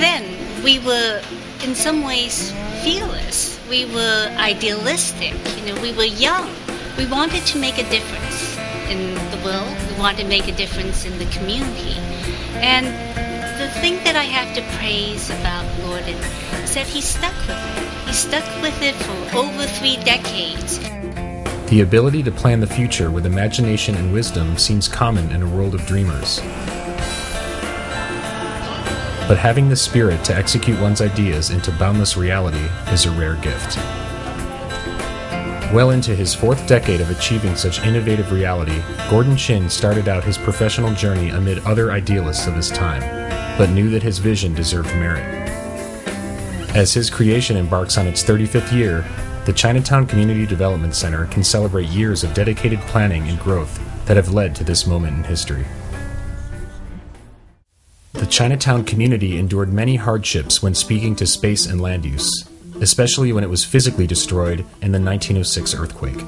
then, we were in some ways fearless. We were idealistic. We were young. We wanted to make a difference in the world. We wanted to make a difference in the community. And the thing that I have to praise about Gordon is that he stuck with it. He stuck with it for over 3 decades. The ability to plan the future with imagination and wisdom seems common in a world of dreamers. But having the spirit to execute one's ideas into boundless reality is a rare gift. Well into his 4th decade of achieving such innovative reality, Gordon Chin started out his professional journey amid other idealists of his time, but knew that his vision deserved merit. As his creation embarks on its 35th year, the Chinatown Community Development Center can celebrate years of dedicated planning and growth that have led to this moment in history. The Chinatown community endured many hardships when speaking to space and land use, especially when it was physically destroyed in the 1906 earthquake.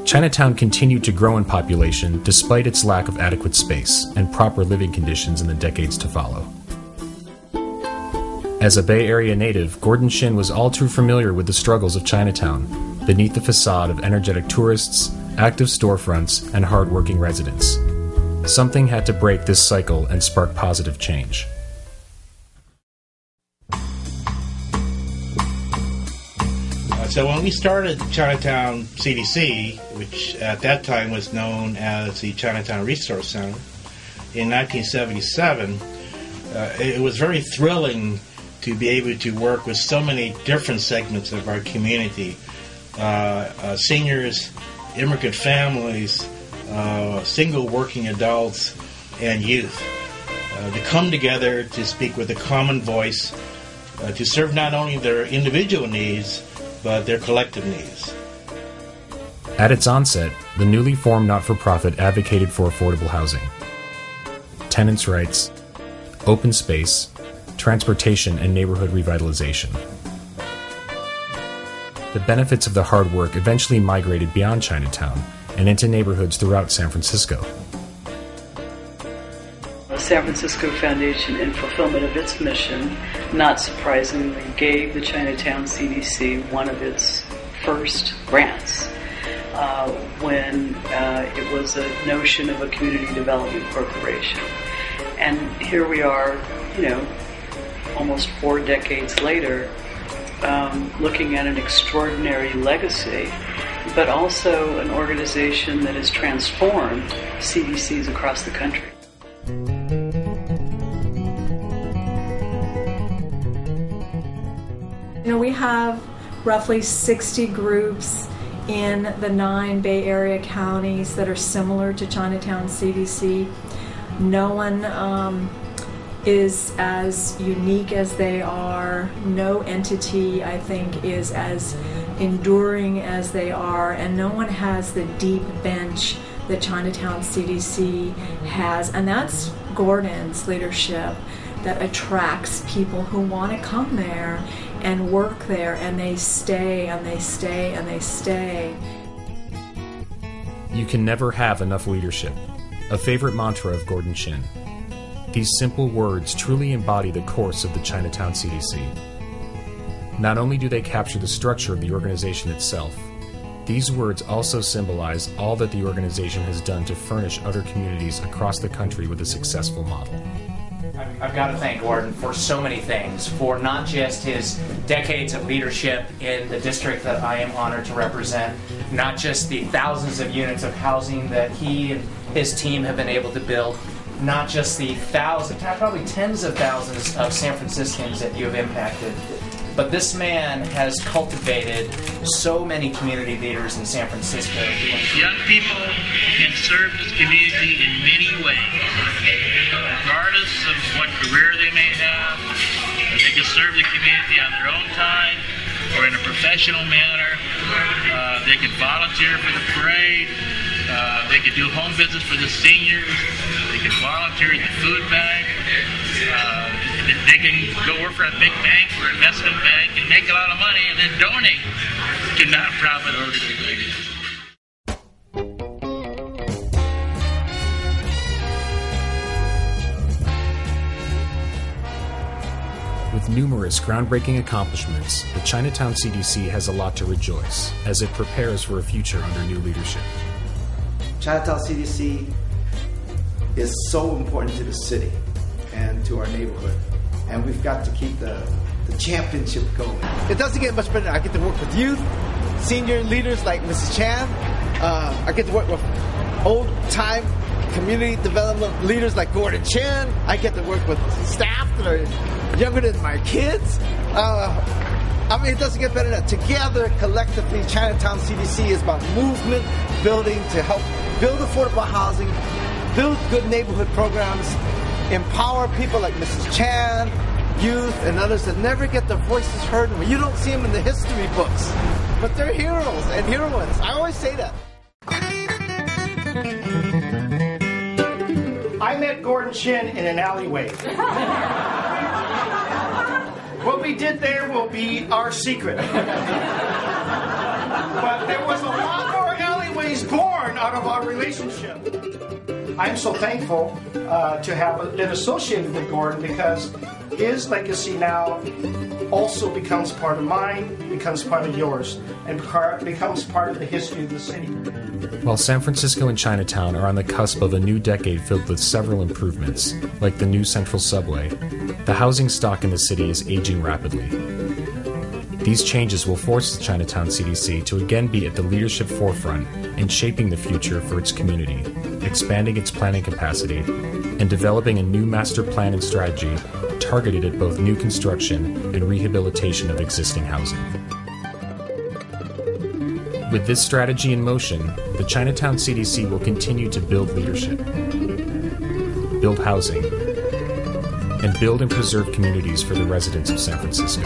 Chinatown continued to grow in population despite its lack of adequate space and proper living conditions in the decades to follow. As a Bay Area native, Gordon Chin was all too familiar with the struggles of Chinatown, beneath the facade of energetic tourists, active storefronts, and hard-working residents. Something had to break this cycle and spark positive change. So when we started Chinatown CDC, which at that time was known as the Chinatown Resource Center, in 1977, it was very thrilling to be able to work with so many different segments of our community. Seniors, immigrant families, single working adults, and youth. To come together to speak with a common voice, to serve not only their individual needs, but their collective needs. At its onset, the newly formed not-for-profit advocated for affordable housing, tenants' rights, open space, transportation, and neighborhood revitalization. The benefits of the hard work eventually migrated beyond Chinatown and into neighborhoods throughout San Francisco. The San Francisco Foundation, in fulfillment of its mission, not surprisingly, gave the Chinatown CDC one of its first grants when it was a notion of a community development corporation. And here we are, almost 4 decades later, looking at an extraordinary legacy, but also an organization that has transformed CDCs across the country. We have roughly 60 groups in the 9 Bay Area counties that are similar to Chinatown CDC. No one is as unique as they are. No entity, I think, is as enduring as they are, and no one has the deep bench that Chinatown CDC has, and that's Gordon's leadership that attracts people who want to come there and work there, and they stay and they stay and they stay. You can never have enough leadership, a favorite mantra of Gordon Chin. These simple words truly embody the course of the Chinatown CDC. Not only do they capture the structure of the organization itself, these words also symbolize all that the organization has done to furnish other communities across the country with a successful model. I've got to thank Gordon for so many things, for not just his decades of leadership in the district that I am honored to represent, not just the thousands of units of housing that he and his team have been able to build, not just the thousands, probably tens of thousands of San Franciscans that you have impacted, but this man has cultivated so many community leaders in San Francisco. Young people can serve this community in many ways. Regardless of what career they may have, they can serve the community on their own time or in a professional manner. They can volunteer for the parade. They can do home visits for the seniors. They can volunteer at the food bank. They can go work for a big bank or investment bank and make a lot of money and then donate to nonprofit organizations. With numerous groundbreaking accomplishments, the Chinatown CDC has a lot to rejoice as it prepares for a future under new leadership. Chinatown CDC is so important to the city and to our neighborhood, and we've got to keep the championship going. It doesn't get much better. I get to work with youth, senior leaders like Mrs. Chan. I get to work with old-time community development leaders like Gordon Chen. I get to work with staff that are younger than my kids. I mean, it doesn't get better than that. Together, collectively, Chinatown CDC is about movement building to help build affordable housing, build good neighborhood programs, empower people like Mrs. Chan, youth, and others that never get their voices heard. You don't see them in the history books, but they're heroes and heroines. I always say that. I met Gordon Chin in an alleyway. What we did there will be our secret. But there was a lot more alleyways born out of our relationship. I'm so thankful to have been associated with Gordon, because his legacy now also becomes part of mine, becomes part of yours, and becomes part of the history of the city. While San Francisco and Chinatown are on the cusp of a new decade filled with several improvements, like the new Central Subway, the housing stock in the city is aging rapidly. These changes will force the Chinatown CDC to again be at the leadership forefront in shaping the future for its community, expanding its planning capacity, and developing a new master plan and strategy targeted at both new construction and rehabilitation of existing housing. With this strategy in motion, the Chinatown CDC will continue to build leadership, build housing, and build and preserve communities for the residents of San Francisco.